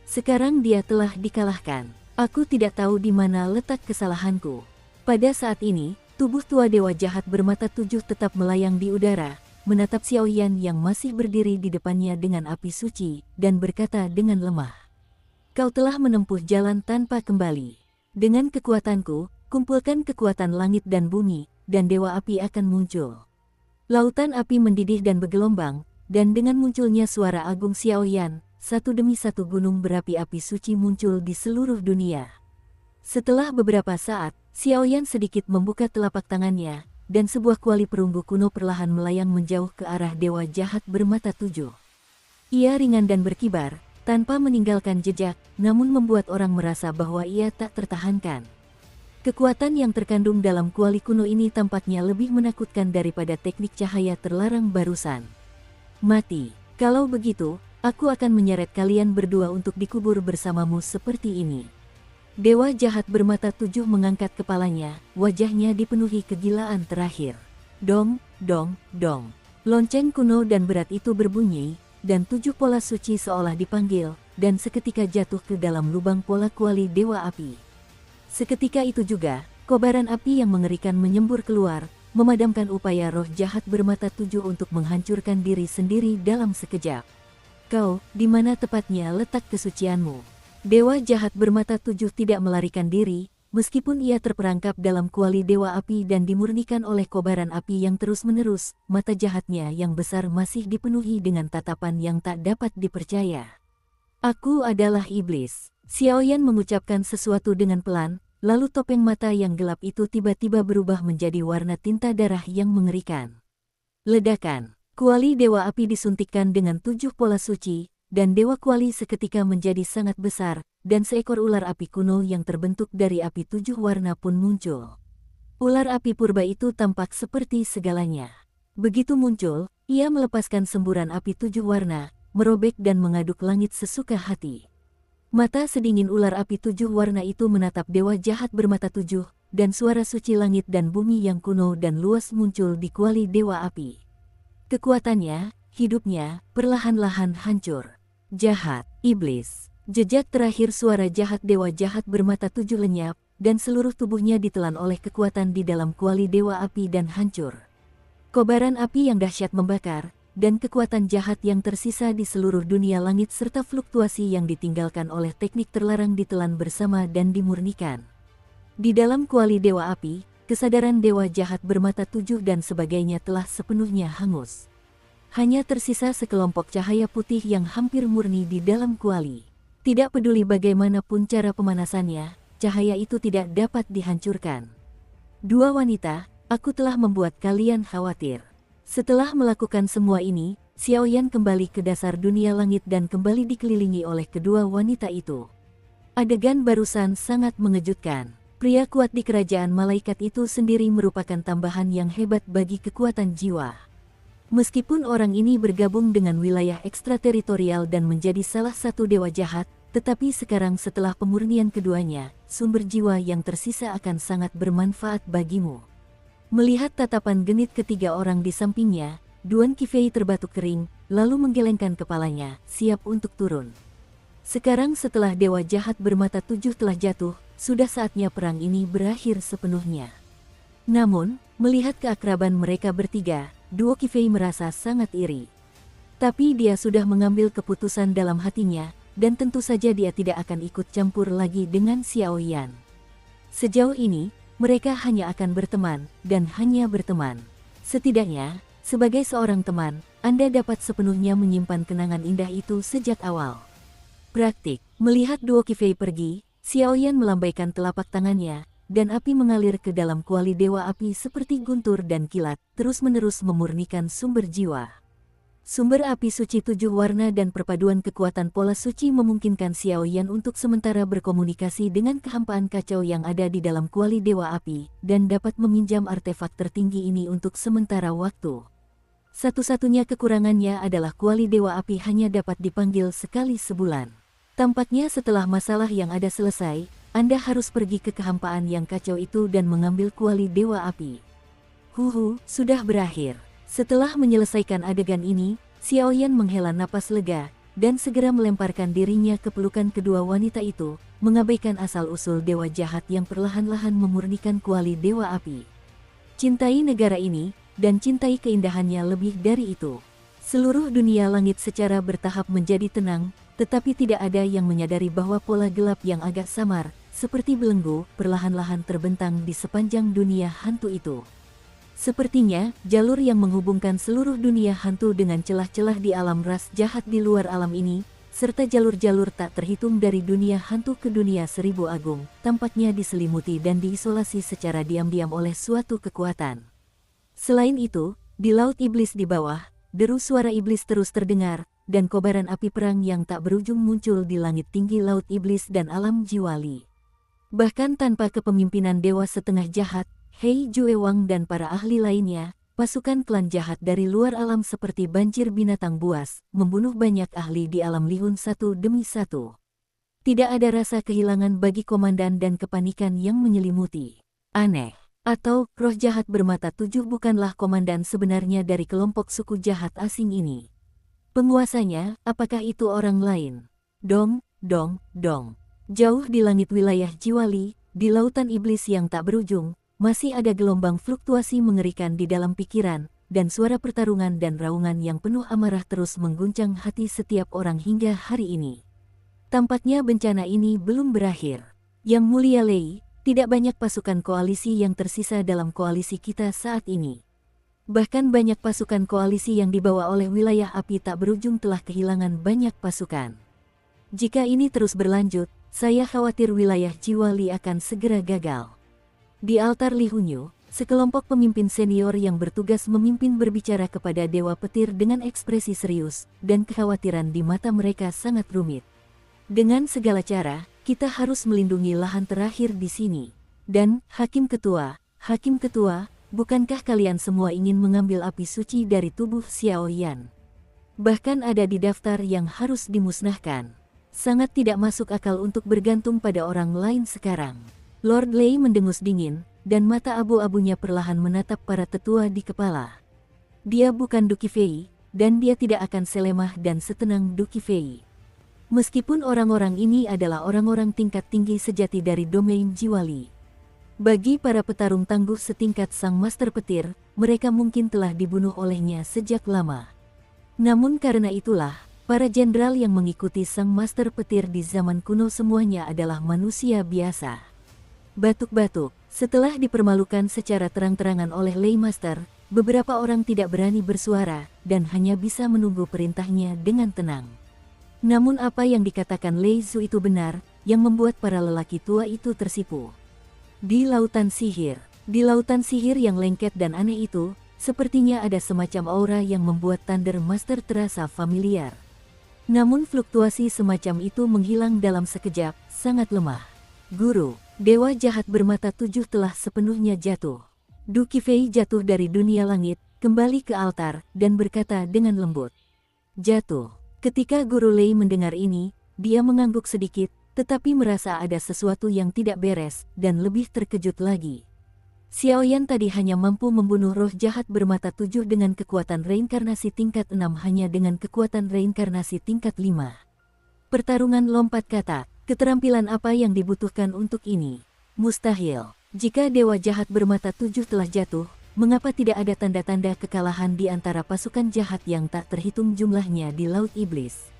Sekarang dia telah dikalahkan. Aku tidak tahu di mana letak kesalahanku. Pada saat ini, tubuh tua dewa jahat bermata tujuh tetap melayang di udara, menatap Xiao Yan yang masih berdiri di depannya dengan api suci, dan berkata dengan lemah. Kau telah menempuh jalan tanpa kembali. Dengan kekuatanku, kumpulkan kekuatan langit dan bumi, dan dewa api akan muncul. Lautan api mendidih dan bergelombang, dan dengan munculnya suara agung Xiao Yan, satu demi satu gunung berapi api suci muncul di seluruh dunia. Setelah beberapa saat, Xiao Yan sedikit membuka telapak tangannya, dan sebuah kuali perunggu kuno perlahan melayang menjauh ke arah dewa jahat bermata tujuh. Ia ringan dan berkibar, tanpa meninggalkan jejak, namun membuat orang merasa bahwa ia tak tertahankan. Kekuatan yang terkandung dalam kuali kuno ini tampaknya lebih menakutkan daripada teknik cahaya terlarang barusan. Mati, kalau begitu, aku akan menyeret kalian berdua untuk dikubur bersamamu seperti ini. Dewa jahat bermata tujuh mengangkat kepalanya, wajahnya dipenuhi kegilaan terakhir. Dong, dong, dong. Lonceng kuno dan berat itu berbunyi, dan tujuh pola suci seolah dipanggil, dan seketika jatuh ke dalam lubang pola kuali dewa api. Seketika itu juga, kobaran api yang mengerikan menyembur keluar, memadamkan upaya roh jahat bermata tujuh untuk menghancurkan diri sendiri dalam sekejap. Kau, di mana tepatnya letak kesucianmu? Dewa jahat bermata tujuh tidak melarikan diri, meskipun ia terperangkap dalam kuali dewa api dan dimurnikan oleh kobaran api yang terus-menerus, mata jahatnya yang besar masih dipenuhi dengan tatapan yang tak dapat dipercaya. Aku adalah iblis. Xiao Yan mengucapkan sesuatu dengan pelan, lalu topeng mata yang gelap itu tiba-tiba berubah menjadi warna tinta darah yang mengerikan. Ledakan. Kuali dewa api disuntikkan dengan tujuh pola suci, dan dewa kuali seketika menjadi sangat besar, dan seekor ular api kuno yang terbentuk dari api tujuh warna pun muncul. Ular api purba itu tampak seperti segalanya. Begitu muncul, ia melepaskan semburan api tujuh warna, merobek dan mengaduk langit sesuka hati. Mata sedingin ular api tujuh warna itu menatap dewa jahat bermata tujuh, dan suara suci langit dan bumi yang kuno dan luas muncul di kuali dewa api. Kekuatannya, hidupnya, perlahan-lahan hancur. Jahat, iblis. Jejak terakhir suara jahat dewa jahat bermata tujuh lenyap, dan seluruh tubuhnya ditelan oleh kekuatan di dalam kuali dewa api dan hancur. Kobaran api yang dahsyat membakar, dan kekuatan jahat yang tersisa di seluruh dunia langit serta fluktuasi yang ditinggalkan oleh teknik terlarang ditelan bersama dan dimurnikan. Di dalam kuali dewa api, kesadaran dewa jahat bermata tujuh dan sebagainya telah sepenuhnya hangus. Hanya tersisa sekelompok cahaya putih yang hampir murni di dalam kuali. Tidak peduli bagaimanapun cara pemanasannya, cahaya itu tidak dapat dihancurkan. Dua wanita, aku telah membuat kalian khawatir. Setelah melakukan semua ini, Xiao Yan kembali ke dasar dunia langit dan kembali dikelilingi oleh kedua wanita itu. Adegan barusan sangat mengejutkan. Pria kuat di kerajaan malaikat itu sendiri merupakan tambahan yang hebat bagi kekuatan jiwa. Meskipun orang ini bergabung dengan wilayah ekstrateritorial dan menjadi salah satu dewa jahat, tetapi sekarang setelah pemurnian keduanya, sumber jiwa yang tersisa akan sangat bermanfaat bagimu. Melihat tatapan genit ketiga orang di sampingnya, Duan Qifei terbatuk kering, lalu menggelengkan kepalanya, siap untuk turun. Sekarang setelah dewa jahat bermata tujuh telah jatuh, sudah saatnya perang ini berakhir sepenuhnya. Namun, melihat keakraban mereka bertiga, Duo Qifei merasa sangat iri. Tapi dia sudah mengambil keputusan dalam hatinya, dan tentu saja dia tidak akan ikut campur lagi dengan Xiao Yan. Sejauh ini, mereka hanya akan berteman, dan hanya berteman. Setidaknya, sebagai seorang teman, Anda dapat sepenuhnya menyimpan kenangan indah itu sejak awal. Praktik. Melihat Duo Qifei pergi, Xiao Yan melambaikan telapak tangannya, dan api mengalir ke dalam kuali dewa api seperti guntur dan kilat, terus-menerus memurnikan sumber jiwa. Sumber api suci tujuh warna dan perpaduan kekuatan pola suci memungkinkan Xiao Yan untuk sementara berkomunikasi dengan kehampaan kacau yang ada di dalam kuali dewa api, dan dapat meminjam artefak tertinggi ini untuk sementara waktu. Satu-satunya kekurangannya adalah kuali dewa api hanya dapat dipanggil sekali sebulan. Tampaknya setelah masalah yang ada selesai, Anda harus pergi ke kehampaan yang kacau itu dan mengambil kuali dewa api. Sudah berakhir. Setelah menyelesaikan adegan ini, Xiaoyan menghela napas lega, dan segera melemparkan dirinya ke pelukan kedua wanita itu, mengabaikan asal-usul dewa jahat yang perlahan-lahan memurnikan kuali dewa api. Cintai negara ini, dan cintai keindahannya lebih dari itu. Seluruh dunia langit secara bertahap menjadi tenang, tetapi tidak ada yang menyadari bahwa pola gelap yang agak samar, seperti belenggu, perlahan-lahan terbentang di sepanjang dunia hantu itu. Sepertinya, jalur yang menghubungkan seluruh dunia hantu dengan celah-celah di alam ras jahat di luar alam ini, serta jalur-jalur tak terhitung dari dunia hantu ke dunia seribu agung, tampaknya diselimuti dan diisolasi secara diam-diam oleh suatu kekuatan. Selain itu, di laut iblis di bawah, deru suara iblis terus terdengar, dan kobaran api perang yang tak berujung muncul di langit tinggi laut iblis dan alam jiwali. Bahkan tanpa kepemimpinan dewa setengah jahat, Hei Juewang dan para ahli lainnya, pasukan klan jahat dari luar alam seperti banjir binatang buas, membunuh banyak ahli di alam Lihun satu demi satu. Tidak ada rasa kehilangan bagi komandan dan kepanikan yang menyelimuti. Aneh. Atau, roh jahat bermata tujuh bukanlah komandan sebenarnya dari kelompok suku jahat asing ini. Penguasanya, apakah itu orang lain? Dong. Jauh di langit wilayah Jiwali, di lautan iblis yang tak berujung, masih ada gelombang fluktuasi mengerikan di dalam pikiran, dan suara pertarungan dan raungan yang penuh amarah terus mengguncang hati setiap orang hingga hari ini. Tampaknya bencana ini belum berakhir. Yang Mulia Lei, tidak banyak pasukan koalisi yang tersisa dalam koalisi kita saat ini. Bahkan banyak pasukan koalisi yang dibawa oleh wilayah api tak berujung telah kehilangan banyak pasukan. Jika ini terus berlanjut, saya khawatir wilayah Jiwali akan segera gagal. Di altar Li Hunyu, sekelompok pemimpin senior yang bertugas memimpin berbicara kepada Dewa Petir dengan ekspresi serius, dan kekhawatiran di mata mereka sangat rumit. Dengan segala cara, kita harus melindungi lahan terakhir di sini. Dan, Hakim Ketua, bukankah kalian semua ingin mengambil api suci dari tubuh Xiaoyan? Bahkan ada di daftar yang harus dimusnahkan. Sangat tidak masuk akal untuk bergantung pada orang lain sekarang. Lord Lei mendengus dingin, dan mata abu-abunya perlahan menatap para tetua di kepala. Dia bukan Duki Fei, dan dia tidak akan selemah dan setenang Duki Fei. Meskipun orang-orang ini adalah orang-orang tingkat tinggi sejati dari domain Jiwali. Bagi para petarung tangguh setingkat Sang Master Petir, mereka mungkin telah dibunuh olehnya sejak lama. Namun karena itulah, para jenderal yang mengikuti Sang Master Petir di zaman kuno semuanya adalah manusia biasa. Batuk-batuk, setelah dipermalukan secara terang-terangan oleh Lei Master, beberapa orang tidak berani bersuara, dan hanya bisa menunggu perintahnya dengan tenang. Namun apa yang dikatakan Lei Zhu itu benar, yang membuat para lelaki tua itu tersipu. Di lautan sihir yang lengket dan aneh itu, sepertinya ada semacam aura yang membuat Thunder Master terasa familiar. Namun fluktuasi semacam itu menghilang dalam sekejap, sangat lemah. Guru, dewa jahat bermata tujuh telah sepenuhnya jatuh. Duki Fei jatuh dari dunia langit, kembali ke altar, dan berkata dengan lembut. Jatuh. Ketika Guru Lei mendengar ini, dia mengangguk sedikit, tetapi merasa ada sesuatu yang tidak beres, dan lebih terkejut lagi. Xiaoyan tadi hanya mampu membunuh roh jahat bermata tujuh dengan kekuatan reinkarnasi tingkat 6 hanya dengan kekuatan reinkarnasi tingkat 5. Pertarungan lompat kata. Keterampilan apa yang dibutuhkan untuk ini? Mustahil. Jika dewa jahat bermata tujuh telah jatuh, mengapa tidak ada tanda-tanda kekalahan di antara pasukan jahat yang tak terhitung jumlahnya di Laut Iblis?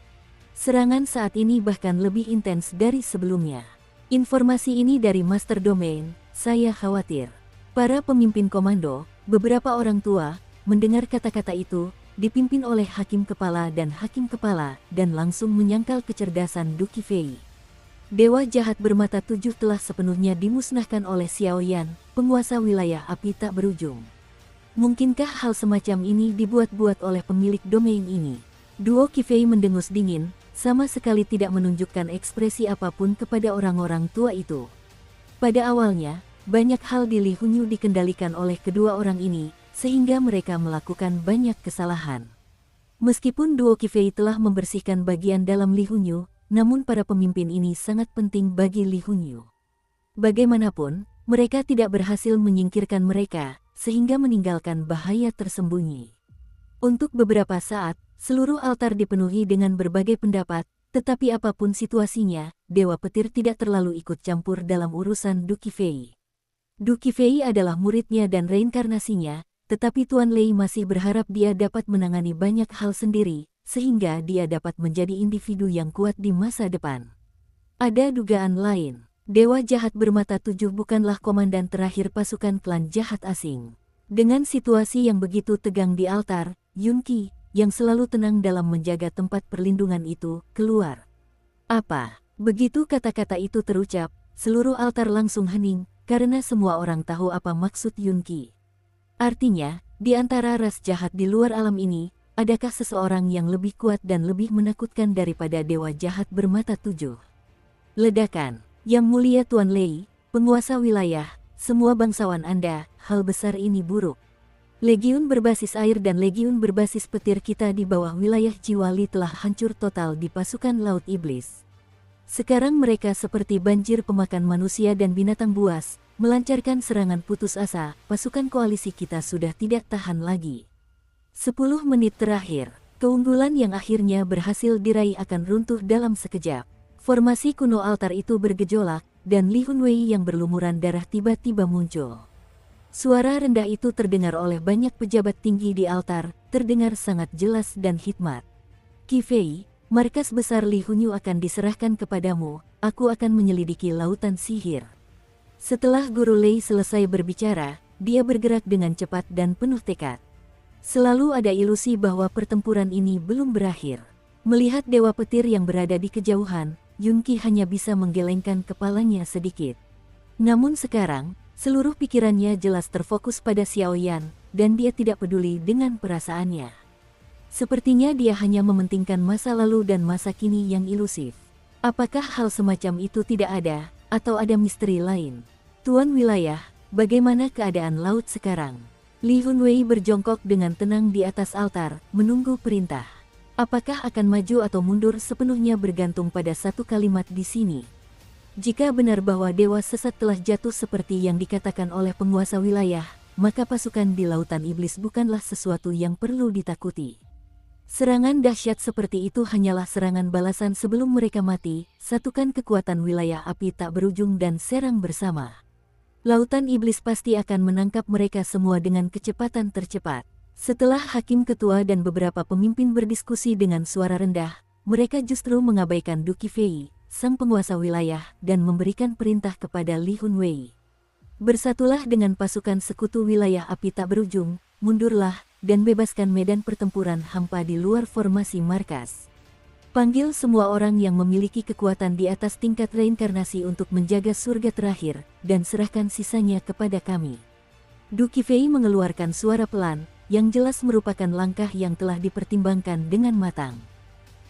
Serangan saat ini bahkan lebih intens dari sebelumnya. Informasi ini dari Master Domain, saya khawatir. Para pemimpin komando, beberapa orang tua, mendengar kata-kata itu, dipimpin oleh Hakim Kepala, dan langsung menyangkal kecerdasan Duki Fei. Dewa jahat bermata tujuh telah sepenuhnya dimusnahkan oleh Xiaoyan, penguasa wilayah api tak berujung. Mungkinkah hal semacam ini dibuat-buat oleh pemilik domain ini? Duo Qifei mendengus dingin, sama sekali tidak menunjukkan ekspresi apapun kepada orang-orang tua itu. Pada awalnya, banyak hal di Li Hunyu dikendalikan oleh kedua orang ini, sehingga mereka melakukan banyak kesalahan. Meskipun duo Qifei telah membersihkan bagian dalam Li Hunyu, namun para pemimpin ini sangat penting bagi Li Hunyu. Bagaimanapun, mereka tidak berhasil menyingkirkan mereka, sehingga meninggalkan bahaya tersembunyi. Untuk beberapa saat, seluruh altar dipenuhi dengan berbagai pendapat, tetapi apapun situasinya, Dewa Petir tidak terlalu ikut campur dalam urusan Duki Fei. Duki Fei adalah muridnya dan reinkarnasinya, tetapi Tuan Lei masih berharap dia dapat menangani banyak hal sendiri, sehingga dia dapat menjadi individu yang kuat di masa depan. Ada dugaan lain. Dewa Jahat Bermata Tujuh bukanlah komandan terakhir pasukan klan jahat asing. Dengan situasi yang begitu tegang di altar, Yun Qi, yang selalu tenang dalam menjaga tempat perlindungan itu, keluar. Apa? Begitu kata-kata itu terucap, seluruh altar langsung hening, karena semua orang tahu apa maksud Yun Qi. Artinya, di antara ras jahat di luar alam ini, adakah seseorang yang lebih kuat dan lebih menakutkan daripada Dewa Jahat Bermata Tujuh? Ledakan. Yang mulia Tuan Lei, penguasa wilayah, semua bangsawan Anda, hal besar ini buruk. Legiun berbasis air dan legiun berbasis petir kita di bawah wilayah Jiwali telah hancur total di pasukan Laut Iblis. Sekarang mereka seperti banjir pemakan manusia dan binatang buas, melancarkan serangan putus asa, pasukan koalisi kita sudah tidak tahan lagi. 10 menit terakhir, keunggulan yang akhirnya berhasil diraih akan runtuh dalam sekejap. Formasi kuno altar itu bergejolak, dan Li Hunwei yang berlumuran darah tiba-tiba muncul. Suara rendah itu terdengar oleh banyak pejabat tinggi di altar, terdengar sangat jelas dan hikmat. Qi Fei, markas besar Li Hunyu akan diserahkan kepadamu, aku akan menyelidiki lautan sihir. Setelah Guru Lei selesai berbicara, dia bergerak dengan cepat dan penuh tekad. Selalu ada ilusi bahwa pertempuran ini belum berakhir. Melihat Dewa Petir yang berada di kejauhan, Yun Qi hanya bisa menggelengkan kepalanya sedikit. Namun sekarang, seluruh pikirannya jelas terfokus pada Xiao Yan, dan dia tidak peduli dengan perasaannya. Sepertinya dia hanya mementingkan masa lalu dan masa kini yang ilusif. Apakah hal semacam itu tidak ada, atau ada misteri lain? Tuan wilayah, bagaimana keadaan laut sekarang? Li Hunwei berjongkok dengan tenang di atas altar, menunggu perintah. Apakah akan maju atau mundur sepenuhnya bergantung pada satu kalimat di sini. Jika benar bahwa Dewa Sesat telah jatuh seperti yang dikatakan oleh penguasa wilayah, maka pasukan di Lautan Iblis bukanlah sesuatu yang perlu ditakuti. Serangan dahsyat seperti itu hanyalah serangan balasan sebelum mereka mati, satukan kekuatan wilayah api tak berujung dan serang bersama. Lautan Iblis pasti akan menangkap mereka semua dengan kecepatan tercepat. Setelah hakim ketua dan beberapa pemimpin berdiskusi dengan suara rendah, mereka justru mengabaikan Duki Fei, sang penguasa wilayah, dan memberikan perintah kepada Li Hunwei. Bersatulah dengan pasukan sekutu wilayah api tak berujung, mundurlah, dan bebaskan medan pertempuran hampa di luar formasi markas. Panggil semua orang yang memiliki kekuatan di atas tingkat reinkarnasi untuk menjaga surga terakhir, dan serahkan sisanya kepada kami. Duki Fei mengeluarkan suara pelan, yang jelas merupakan langkah yang telah dipertimbangkan dengan matang.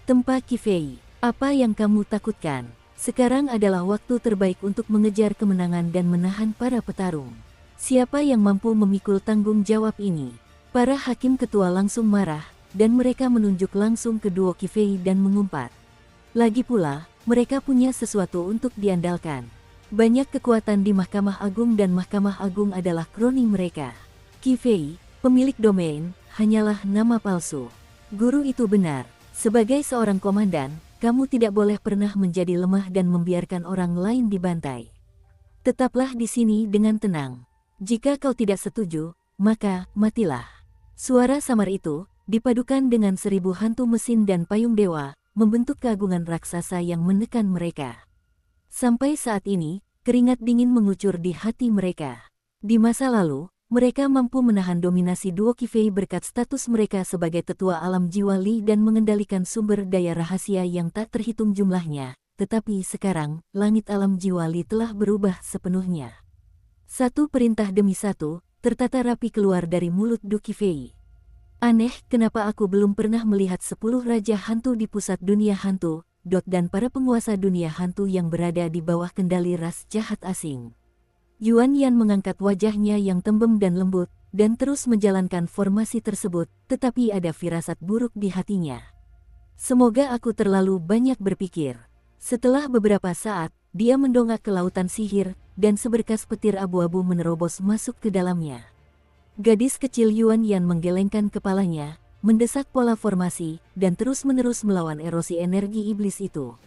Tempa Qi Fei, apa yang kamu takutkan? Sekarang adalah waktu terbaik untuk mengejar kemenangan dan menahan para petarung. Siapa yang mampu memikul tanggung jawab ini? Para hakim ketua langsung marah, dan mereka menunjuk langsung ke duo Qi Fei dan mengumpat. Lagi pula, mereka punya sesuatu untuk diandalkan. Banyak kekuatan di Mahkamah Agung dan Mahkamah Agung adalah kroni mereka. Qi Fei, pemilik domain, hanyalah nama palsu. Guru itu benar. Sebagai seorang komandan, kamu tidak boleh pernah menjadi lemah dan membiarkan orang lain dibantai. Tetaplah di sini dengan tenang. Jika kau tidak setuju, maka matilah. Suara samar itu, dipadukan dengan 1000 hantu mesin dan payung dewa, membentuk keagungan raksasa yang menekan mereka. Sampai saat ini, keringat dingin mengucur di hati mereka. Di masa lalu, mereka mampu menahan dominasi duo Qi Fei berkat status mereka sebagai tetua alam jiwa Li dan mengendalikan sumber daya rahasia yang tak terhitung jumlahnya. Tetapi sekarang, langit alam jiwa Li telah berubah sepenuhnya. Satu perintah demi satu, tertata rapi keluar dari mulut Duki Fei. Aneh, kenapa aku belum pernah melihat 10 raja hantu di pusat dunia hantu, dan para penguasa dunia hantu yang berada di bawah kendali ras jahat asing. Yuan Yan mengangkat wajahnya yang tembem dan lembut, dan terus menjalankan formasi tersebut, tetapi ada firasat buruk di hatinya. Semoga aku terlalu banyak berpikir. Setelah beberapa saat, dia mendongak ke lautan sihir, dan seberkas petir abu-abu menerobos masuk ke dalamnya. Gadis kecil Yuan Yan menggelengkan kepalanya, mendesak pola formasi, dan terus-menerus melawan erosi energi iblis itu.